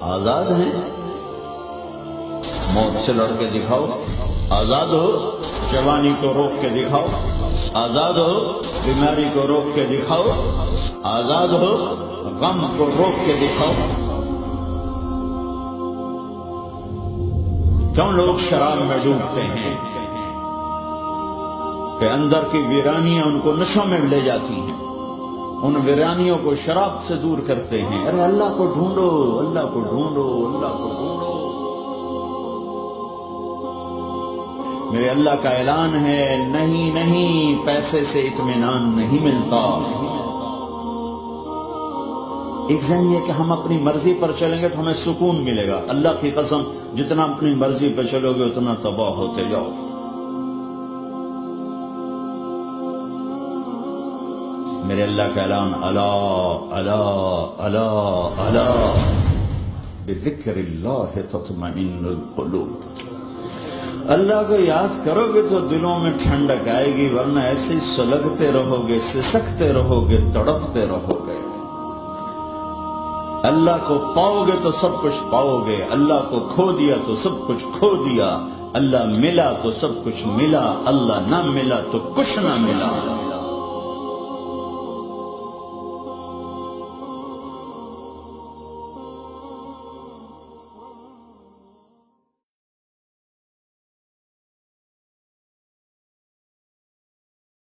آزاد ہیں، موت سے لڑ کے دکھاؤ، آزاد ہو جوانی کو روک کے دکھاؤ، آزاد ہو بیماری کو روک کے دکھاؤ، آزاد ہو غم کو روک کے دکھاؤ۔ کیوں لوگ شراب میں ڈوبتے ہیں کہ اندر کی ویرانیاں ان کو نشوں میں لے جاتی ہیں، ان ویرانیوں کو شراب سے دور کرتے ہیں۔ ارے اللہ کو ڈھونڈو، اللہ کو ڈھونڈو، اللہ کو ڈھونڈو۔ میرے اللہ کا اعلان ہے، نہیں نہیں، پیسے سے اطمینان نہیں ملتا۔ ایک ذہن یہ کہ ہم اپنی مرضی پر چلیں گے تو ہمیں سکون ملے گا۔ اللہ کی قسم، جتنا اپنی مرضی پر چلو گے اتنا تباہ ہوتے جاؤ۔ میرے اللہ کا اعلان، الا الا الا الا بذکر اللہ تطمئن القلوب۔ اللہ کو یاد کرو گے تو دلوں میں ٹھنڈک آئے گی، ورنہ ایسے سلگتے رہو گے، سسکتے رہو گے، تڑپتے رہو گے۔ اللہ کو پاؤ گے تو سب کچھ پاؤ گے، اللہ کو کھو دیا تو سب کچھ کھو دیا، اللہ ملا تو سب کچھ ملا، اللہ نہ ملا تو کچھ نہ ملا۔